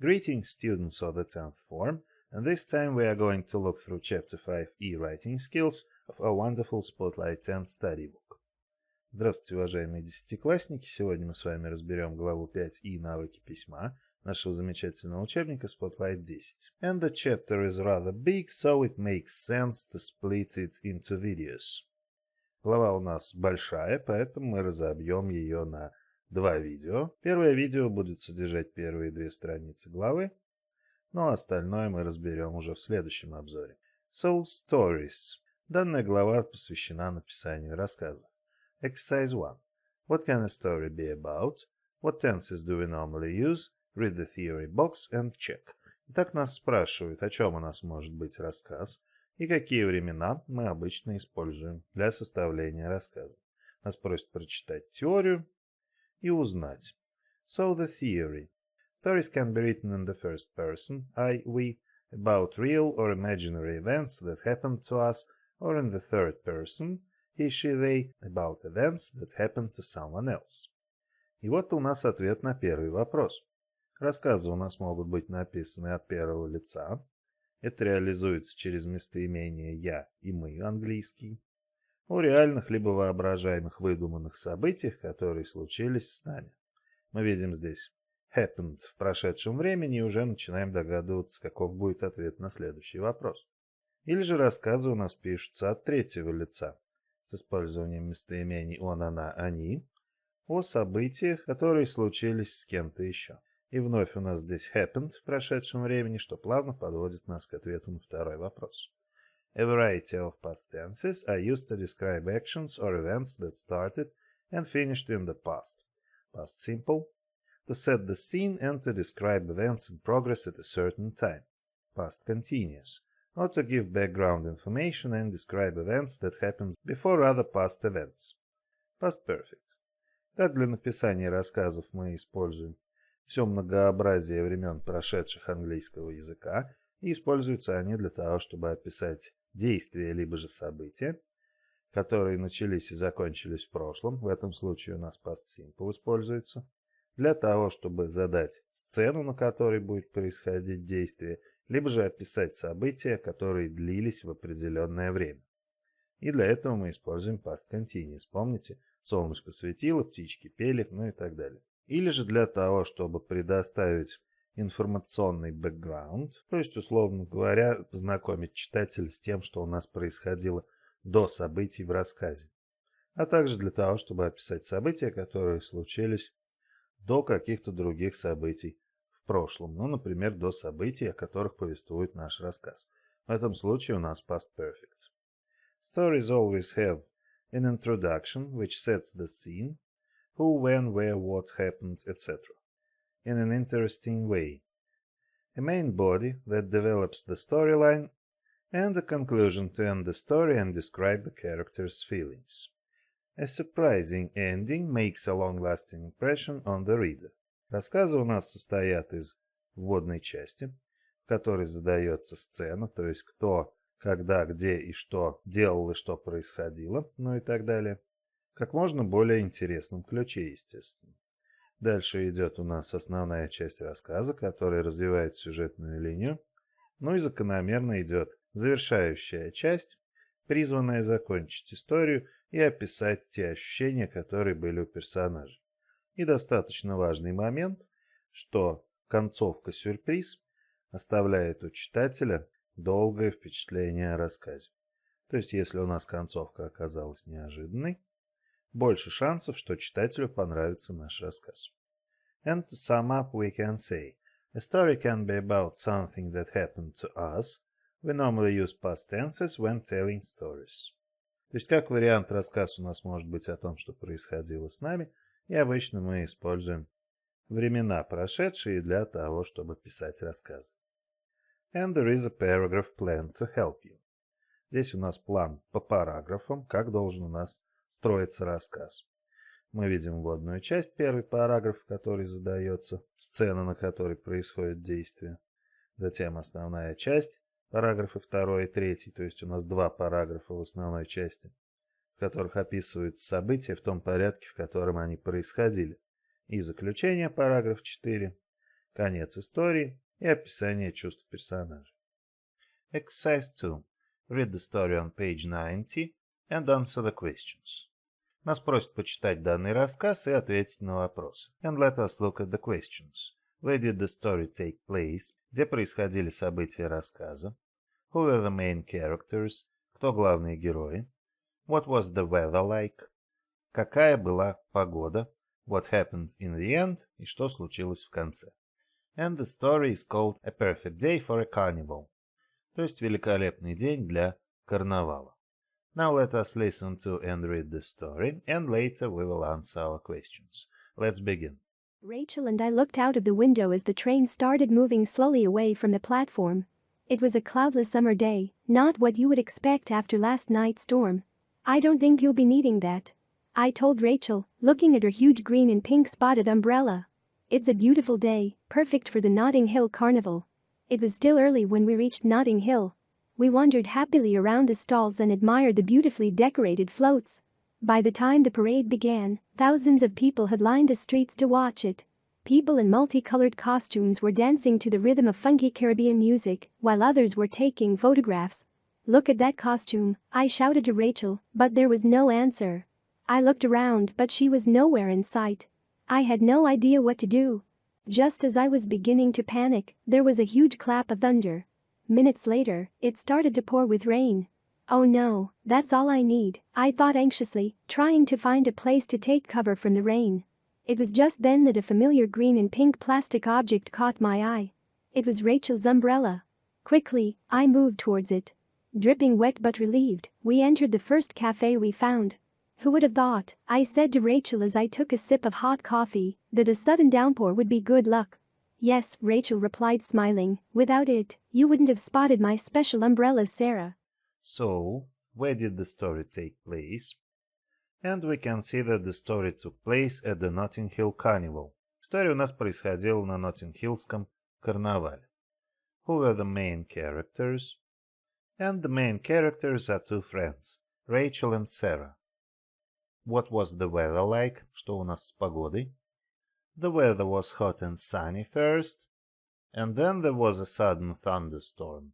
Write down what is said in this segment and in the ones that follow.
Greetings, students of the 10th form, and this time we are going to look through Chapter 5E Writing Skills of our wonderful Spotlight 10 study book. Здравствуйте, уважаемые десятиклассники! Сегодня мы с вами разберем главу 5И «Навыки письма» нашего замечательного учебника Spotlight 10. And the chapter is rather big, so it makes sense to split it into videos. Глава у нас большая, поэтому мы разобьем ее на два видео. Первое видео будет содержать первые две страницы главы, ну а остальное мы разберем уже в следующем обзоре. So, stories. Данная глава посвящена написанию рассказа. Exercise 1. What can a story be about? What tenses do we normally use? Read the theory box and check. Итак, нас спрашивают, о чем у нас может быть рассказ и какие времена мы обычно используем для составления рассказа. Нас просят прочитать теорию и узнать. So the theory. Stories can be written in the first person, I, we, about real or imaginary events that happened to us, or in the third person, he, she, they, about events that happened to someone else. И вот у нас ответ на первый вопрос. Рассказы у нас могут быть написаны от первого лица. Это реализуется через местоимение «я» и «мы» английский. О реальных либо воображаемых выдуманных событиях, которые случились с нами. Мы видим здесь happened в прошедшем времени и уже начинаем догадываться, каков будет ответ на следующий вопрос. Или же рассказы у нас пишутся от третьего лица с использованием местоимений он, она, они о событиях, которые случились с кем-то еще. И вновь у нас здесь happened в прошедшем времени, что плавно подводит нас к ответу на второй вопрос. A variety of past tenses are used to describe actions or events that started and finished in the past. Past simple, to set the scene and to describe events in progress at a certain time. Past continuous, or to give background information and describe events that happened before other past events. Past perfect. Так, для написания рассказов мы используем все многообразие времен прошедших английского языка, и используются они для того, чтобы описать действия либо же события, которые начались и закончились в прошлом, в этом случае у нас past simple используется, для того, чтобы задать сцену, на которой будет происходить действие, либо же описать события, которые длились в определенное время. И для этого мы используем past continuous. Помните, солнышко светило, птички пели, ну и так далее. Или же для того, чтобы предоставить информационный бэкграунд, то есть, условно говоря, познакомить читателя с тем, что у нас происходило до событий в рассказе, а также для того, чтобы описать события, которые случились до каких-то других событий в прошлом, ну, например, до событий, о которых повествует наш рассказ. В этом случае у нас past perfect. Stories always have an introduction, which sets the scene, who, when, where, what happened, etc. in an interesting way, a main body that develops the storyline, and a conclusion to end the story and describe the character's feelings. A surprising ending makes a long-lasting impression on the reader. Рассказы у нас состоят из вводной части, в которой задается сцена, то есть кто, когда, где и что делал и что происходило, ну и так далее, как можно более интересном ключе, естественно. Дальше идет у нас основная часть рассказа, которая развивает сюжетную линию, ну и закономерно идет завершающая часть, призванная закончить историю и описать те ощущения, которые были у персонажей. И достаточно важный момент, что концовка-сюрприз оставляет у читателя долгое впечатление о рассказе. То есть, если у нас концовка оказалась неожиданной, больше шансов, что читателю понравится наш рассказ. And to sum up, we can say, a story can be about something that happened to us. We normally use past tenses when telling stories. То есть, как вариант, рассказ у нас может быть о том, что происходило с нами, и обычно мы используем времена прошедшие для того, чтобы писать рассказы. And there is a paragraph plan to help you. Здесь у нас план по параграфам, как должен у нас строится рассказ. Мы видим вводную часть, первый параграф, в который задается сцена, на которой происходит действие. Затем основная часть, параграфы 2 и 3, то есть у нас два параграфа в основной части, в которых описываются события в том порядке, в котором они происходили. И заключение, параграф 4, конец истории и описание чувств персонажей. Exercise 2. Read the story on page 90 and answer the questions. Нас просят почитать данный рассказ и ответить на вопросы. And let us look at the questions. Where did the story take place? Где происходили события рассказа? Who were the main characters? Кто главные герои? What was the weather like? Какая была погода? What happened in the end? И что случилось в конце? And the story is called A Perfect Day for a Carnival. То есть великолепный день для карнавала. Now let us listen to and read the story, and later we will answer our questions. Let's begin. Rachel and I looked out of the window as the train started moving slowly away from the platform. It was a cloudless summer day, not what you would expect after last night's storm. I don't think you'll be needing that, I told Rachel, looking at her huge green and pink spotted umbrella. It's a beautiful day, perfect for the Notting Hill Carnival. It was still early when we reached Notting Hill. We wandered happily around the stalls and admired the beautifully decorated floats. By the time the parade began, thousands of people had lined the streets to watch it. People in multicolored costumes were dancing to the rhythm of funky Caribbean music, while others were taking photographs. "Look at that costume," I shouted to Rachel, but there was no answer. I looked around, but she was nowhere in sight. I had no idea what to do. Just as I was beginning to panic, there was a huge clap of thunder. Minutes later, it started to pour with rain. Oh no, that's all I need, I thought anxiously, trying to find a place to take cover from the rain. It was just then that a familiar green and pink plastic object caught my eye. It was Rachel's umbrella. Quickly, I moved towards it. Dripping wet but relieved, we entered the first cafe we found. Who would have thought, I said to Rachel as I took a sip of hot coffee, that a sudden downpour would be good luck. Yes, Rachel replied smiling, without it, you wouldn't have spotted my special umbrella, Sarah. So, where did the story take place? And we can see that the story took place at the Notting Hill Carnival. История у нас происходила на Ноттинг-Хиллском карнавале. Who were the main characters? And the main characters are two friends, Rachel and Sarah. What was the weather like? Что у нас с погодой? The weather was hot and sunny first, and then there was a sudden thunderstorm.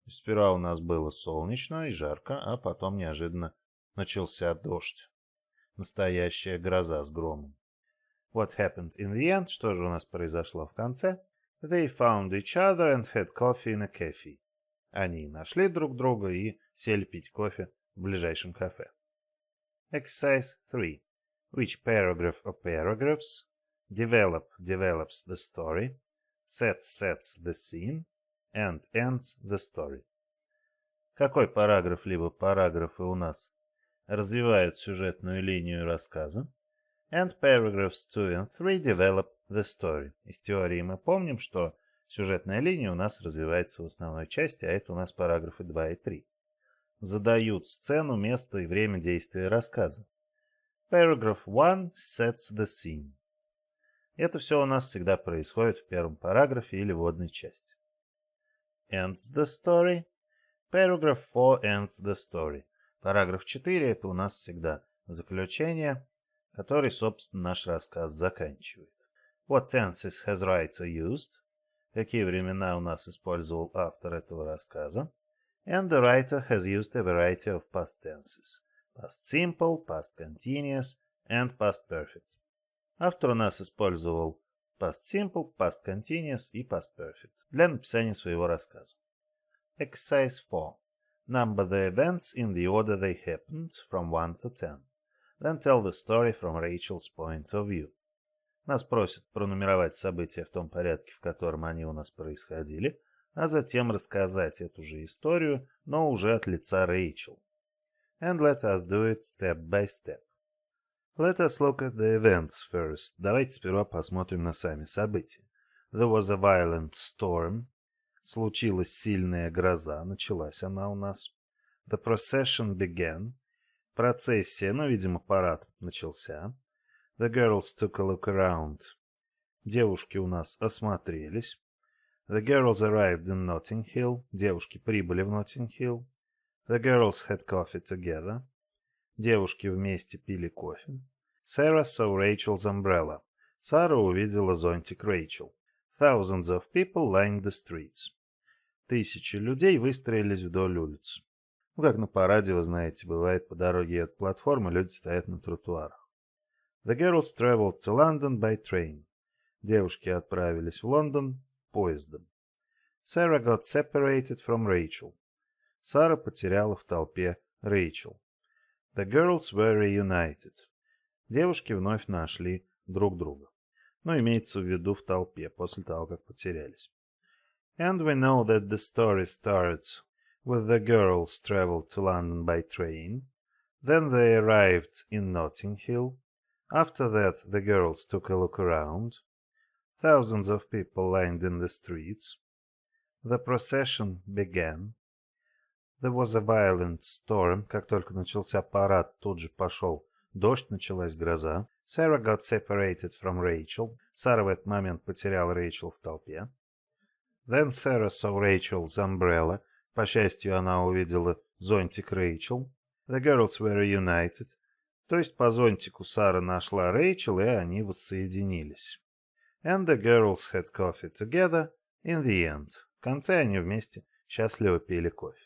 Сперва у нас было солнечно и жарко, а потом неожиданно начался дождь. Настоящая гроза с громом. What happened in the end? Что же у нас произошло в конце? They found each other and had coffee in a cafe. Они нашли друг друга и сели пить кофе в ближайшем кафе. Exercise 3. Which paragraph or paragraphs develops the story, sets the scene, and ends the story. Какой параграф либо параграфы у нас развивают сюжетную линию рассказа? And paragraphs 2 and 3 develop the story. Из теории мы помним, что сюжетная линия у нас развивается в основной части, а это у нас параграфы 2 и 3. Задают сцену, место и время действия рассказа. Paragraph 1 sets the scene. Это все у нас всегда происходит в первом параграфе или вводной части. Ends the story. Paragraph 4 ends the story. Параграф 4 это у нас всегда заключение, который, собственно, наш рассказ заканчивает. What tenses has writer used? Какие времена у нас использовал автор этого рассказа? And the writer has used a variety of past tenses. Past simple, past continuous and past perfect. Автор у нас использовал past simple, past continuous и past perfect для написания своего рассказа. Exercise 4. Number the events in the order they happened from 1 to 10. Then tell the story from Rachel's point of view. Нас просят пронумеровать события в том порядке, в котором они у нас происходили, а затем рассказать эту же историю, но уже от лица Рэйчел. And let us do it step by step. Let us look at the events first. Давайте сперва посмотрим на сами события. There was a violent storm. Случилась сильная гроза, началась она у нас. The procession began. Процессия, видимо, парад начался. The girls took a look around. Девушки у нас осмотрелись. The girls arrived in Notting Hill. Девушки прибыли в Notting Hill. The girls had coffee together. Девушки вместе пили кофе. Sarah saw Rachel's umbrella. Сара увидела зонтик Рэйчел. Thousands of people lined the streets. Тысячи людей выстроились вдоль улиц. Ну, как на параде, вы знаете, бывает, по дороге от платформы люди стоят на тротуарах. The girls traveled to London by train. Девушки отправились в Лондон поездом. Sarah got separated from Rachel. Сара потеряла в толпе Рэйчел. The girls were reunited. Девушки вновь нашли друг друга. Но имеется в виду в толпе, после того, как потерялись. And we know that the story starts with the girls traveled to London by train. Then they arrived in Notting Hill. After that, the girls took a look around. Thousands of people lined in the streets. The procession began. There was a violent storm. Как только начался парад, тут же пошел дождь, началась гроза. Sarah got separated from Rachel. Сара в этот момент потеряла Рэйчел в толпе. Then Sarah saw Rachel's umbrella. По счастью, она увидела зонтик Рэйчел. The girls were reunited. То есть по зонтику Сара нашла Рэйчел, и они воссоединились. And the girls had coffee together in the end. В конце они вместе счастливо пили кофе.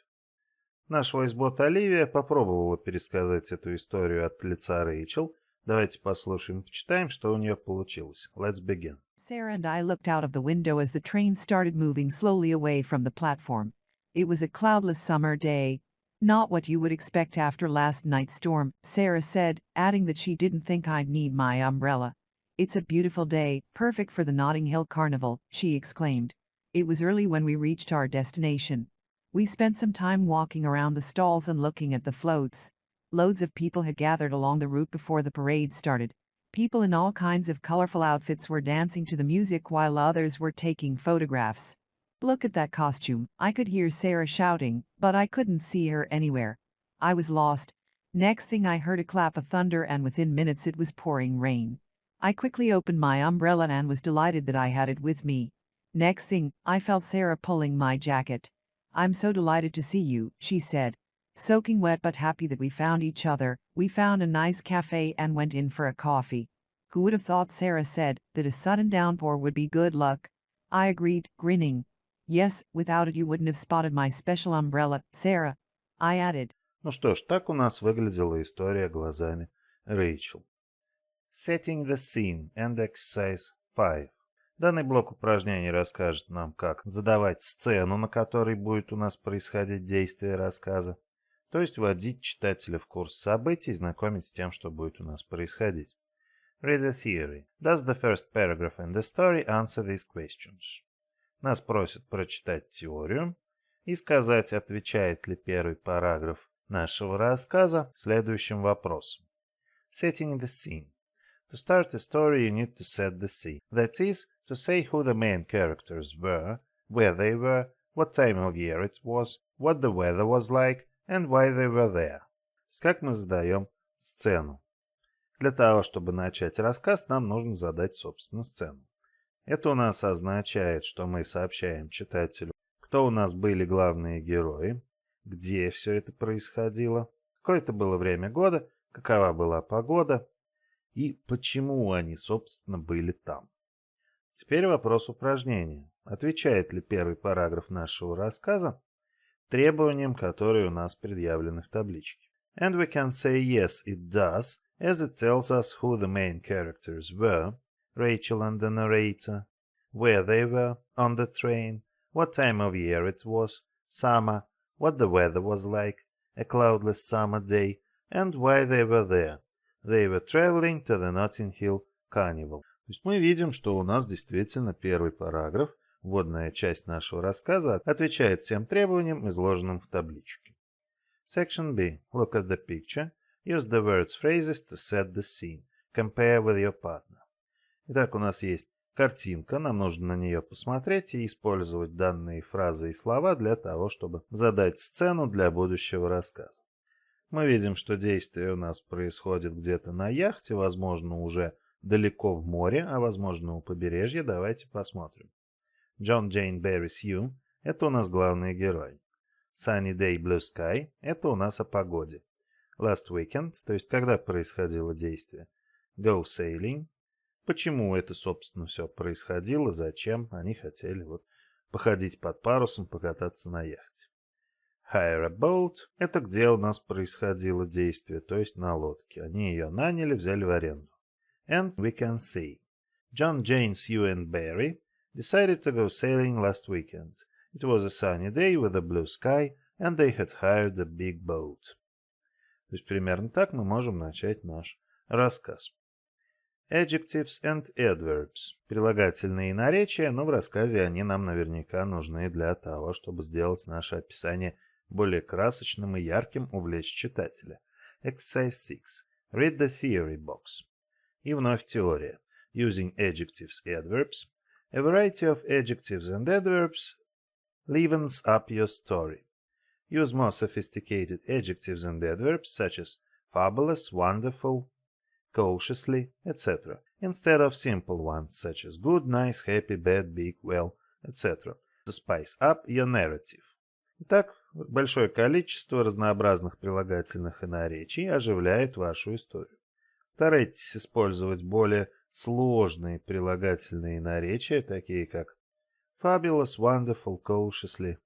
Наш войс-бот Оливия попробовала пересказать эту историю от лица Рэйчел. Давайте послушаем, почитаем, что у нее получилось. Let's begin. Sarah and I looked out of the window as the train started moving slowly away from the platform. It was a cloudless summer day. Not what you would expect after last night's storm, Sarah said, adding that she didn't think I'd need my umbrella. It's a beautiful day, perfect for the Notting Hill Carnival, she exclaimed. It was early when we reached our destination. We spent some time walking around the stalls and looking at the floats. Loads of people had gathered along the route before the parade started. People in all kinds of colorful outfits were dancing to the music while others were taking photographs. Look at that costume, I could hear Sarah shouting, but I couldn't see her anywhere. I was lost. Next thing I heard a clap of thunder and within minutes it was pouring rain. I quickly opened my umbrella and was delighted that I had it with me. Next thing, I felt Sarah pulling my jacket. I'm so delighted to see you, she said. Soaking wet but happy that we found each other, we found a nice cafe and went in for a coffee. Who would have thought, Sarah said, that a sudden downpour would be good luck? I agreed, grinning. Yes, without it you wouldn't have spotted my special umbrella, Sarah. I added. Ну что ж, так у нас выглядела история глазами Рэйчел. Setting the scene and exercise 5. Данный блок упражнений расскажет нам, как задавать сцену, на которой будет у нас происходить действие рассказа, то есть вводить читателя в курс событий и знакомить с тем, что будет у нас происходить. Read the theory. Does the first paragraph in the story answer these questions? Нас просят прочитать теорию и сказать, отвечает ли первый параграф нашего рассказа следующим вопросом. Setting the scene. To start a story you need to set the scene. That is, to say who the main characters were, where they were, what time of year it was, what the weather was like, and why they were there. То есть как мы задаем сцену. Для того, чтобы начать рассказ, нам нужно задать, собственно, сцену. Это у нас означает, что мы сообщаем читателю, кто у нас были главные герои, где все это происходило, какое это было время года, какова была погода и почему они, собственно, были там. Теперь вопрос упражнения. Отвечает ли первый параграф нашего рассказа требованиям, которые у нас предъявлены в табличке? And we can say yes, it does, as it tells us who the main characters were, Rachel and the narrator, where they were, on the train, what time of year it was, summer, what the weather was like, a cloudless summer day, and why they were there. They were traveling to the Notting Hill Carnival. То есть мы видим, что у нас действительно первый параграф, вводная часть нашего рассказа, отвечает всем требованиям, изложенным в табличке. Section B. Look at the picture. Use the words phrases to set the scene. Compare with your partner. Итак, у нас есть картинка, нам нужно на нее посмотреть и использовать данные фразы и слова для того, чтобы задать сцену для будущего рассказа. Мы видим, что действие у нас происходит где-то на яхте, возможно, уже далеко в море, а возможно, у побережья. Давайте посмотрим. John, Jane, Barry, Sue – это у нас главные герои. Sunny Day, Blue Sky – это у нас о погоде. Last Weekend, то есть когда происходило действие. Go Sailing – почему это, собственно, все происходило, зачем они хотели вот походить под парусом, покататься на яхте. Hire a boat – это где у нас происходило действие, то есть на лодке. Они ее наняли, взяли в аренду. And we can see. John, Jane, Sue and Barry decided to go sailing last weekend. It was a sunny day with a blue sky, and they had hired a big boat. То есть примерно так мы можем начать наш рассказ. Adjectives and adverbs – прилагательные и наречия, но в рассказе они нам наверняка нужны для того, чтобы сделать наше описание более красочным и ярким, увлечь читателя. Exercise 6. Read the theory box. И вновь теория. Using adjectives and adverbs, a variety of adjectives and adverbs livens up your story. Use more sophisticated adjectives and adverbs such as fabulous, wonderful, cautiously, etc., instead of simple ones such as good, nice, happy, bad, big, well, etc., to spice up your narrative. Итак, большое количество разнообразных прилагательных и наречий оживляет вашу историю. Старайтесь использовать более сложные прилагательные и наречия, такие как fabulous, wonderful, cautiously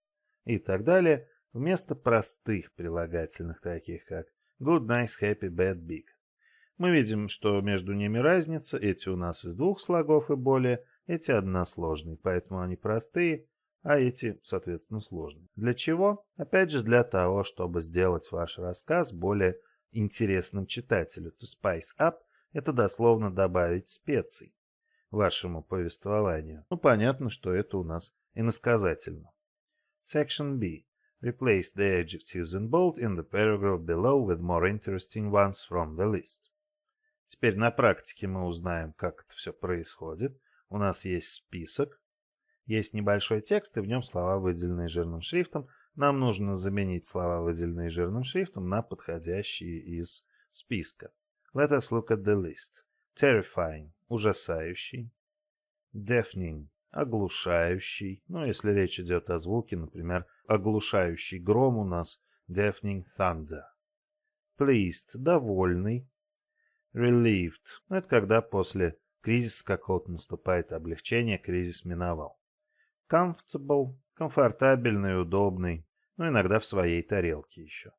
и так далее, вместо простых прилагательных, таких как good, nice, happy, bad, big. Мы видим, что между ними разница, эти у нас из двух слогов и более, эти односложные, поэтому они простые, а эти, соответственно, сложные. Для чего? Опять же, для того, чтобы сделать ваш рассказ более интересным читателю. To spice up – это дословно добавить специй вашему повествованию. Ну, понятно, что это у нас иносказательно. Section B. Replace the adjectives in bold in the paragraph below with more interesting ones from the list. Теперь на практике мы узнаем, как это все происходит. У нас есть список, есть небольшой текст, и в нем слова, выделенные жирным шрифтом. Нам нужно заменить слова, выделенные жирным шрифтом, на подходящие из списка. Let us look at the list. Terrifying – ужасающий. Deafening – оглушающий. Ну, если речь идет о звуке, например, оглушающий гром у нас deafening thunder. Pleased – довольный. Relieved – это когда после кризиса какого-то наступает облегчение, кризис миновал. Comfortable – комфортабельный, удобный, но иногда в своей тарелке еще.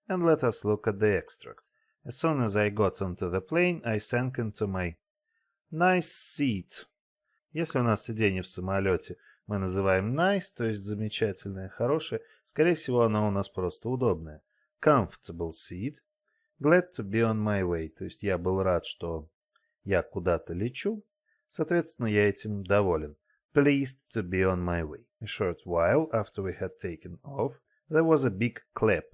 And let us look at the extract. As soon as I got onto the plane, I sank into my nice seat. Если у нас сиденье в самолете мы называем nice, то есть замечательное, хорошее, скорее всего, оно у нас просто удобное. Comfortable seat. Glad to be on my way, то есть я был рад, что я куда-то лечу. Соответственно, я этим доволен. Pleased to be on my way. A short while after we had taken off, there was a big clap.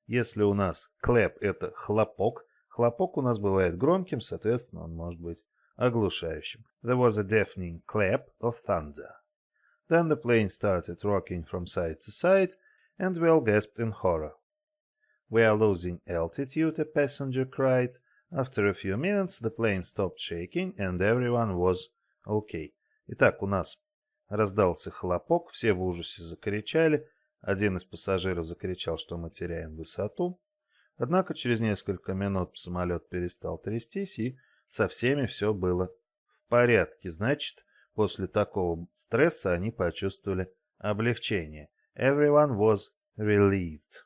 Если у нас clap – это хлопок, хлопок у нас бывает громким, соответственно, он может быть оглушающим. There was a deafening clap of thunder. Then the plane started rocking from side to side, and we all gasped in horror. We are losing altitude, a passenger cried. After a few minutes, the plane stopped shaking, and everyone was okay. Итак, у нас раздался хлопок, все в ужасе закричали. Один из пассажиров закричал, что мы теряем высоту. Однако через несколько минут самолет перестал трястись, и со всеми все было в порядке. Значит, после такого стресса они почувствовали облегчение. Everyone was relieved.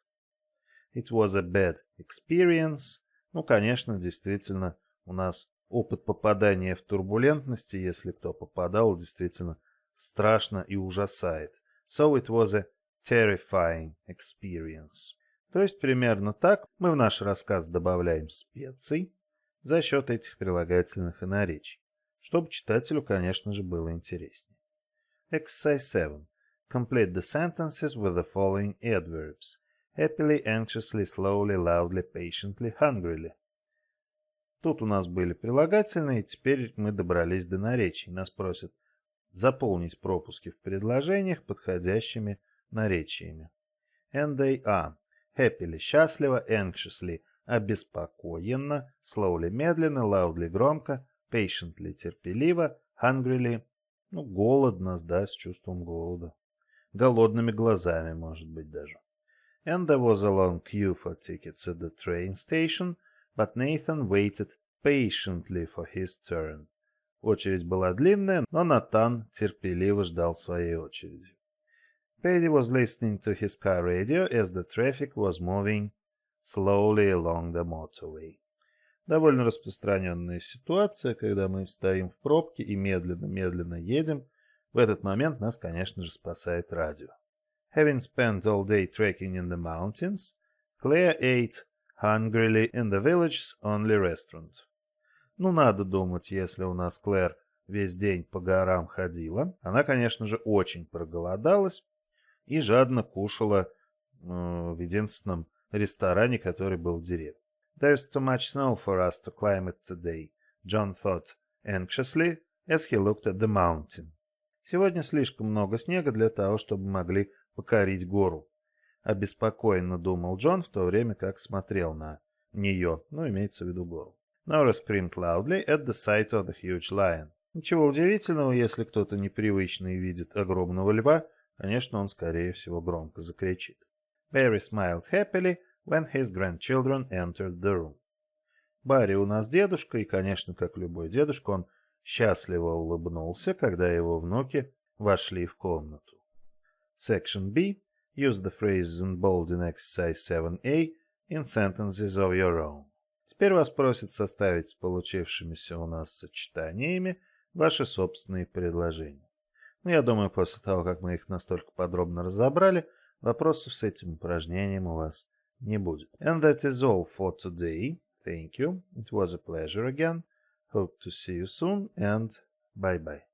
It was a bad experience. Ну, конечно, действительно, у нас опыт попадания в турбулентности, если кто попадал, действительно страшно и ужасает. So it was a terrifying experience. То есть примерно так мы в наш рассказ добавляем специй за счет этих прилагательных и наречий, чтобы читателю, конечно же, было интереснее. Exercise 7. Complete the sentences with the following adverbs. Happily, anxiously, slowly, loudly, patiently, hungrily. Тут у нас были прилагательные, теперь мы добрались до наречий. Нас просят заполнить пропуски в предложениях подходящими наречиями. And they are happily – счастливо, anxiously – обеспокоенно, slowly – медленно, loudly – громко, patiently – терпеливо, hungrily – ну, голодно, да, с чувством голода. Голодными глазами, может быть, даже. And there was a long queue for tickets at the train station, but Nathan waited patiently for his turn. Очередь была длинная, но Натан терпеливо ждал своей очереди. Paddy was listening to his car radio as the traffic was moving slowly along the motorway. Довольно распространенная ситуация, когда мы стоим в пробке и медленно-медленно едем. В этот момент нас, конечно же, спасает радио. Having spent all day trekking in the mountains, Claire ate hungrily in the village's only restaurant. Ну, надо думать, если у нас Клэр весь день по горам ходила, она, конечно же, очень проголодалась и жадно кушала в единственном ресторане, который был в деревне. There's too much snow for us to climb it today, John thought anxiously as he looked at the mountain. Сегодня слишком много снега для того, чтобы могли покорить гору. Обеспокоенно думал Джон, в то время как смотрел на нее, имеется в виду гору. Nora screamed loudly at the sight of the huge lion. Ничего удивительного, если кто-то непривычный видит огромного льва, конечно, он, скорее всего, громко закричит. Barry smiled happily when his grandchildren entered the room. Барри у нас дедушка, и, конечно, как любой дедушка, он счастливо улыбнулся, когда его внуки вошли в комнату. Section B. Use the phrases in bold in exercise 7a in sentences of your own. Теперь вас просят составить с получившимися у нас сочетаниями ваши собственные предложения. Я думаю, после того, как мы их настолько подробно разобрали, вопросов с этим упражнением у вас не будет. And that is all for today. Thank you. It was a pleasure again. Hope to see you soon and bye-bye.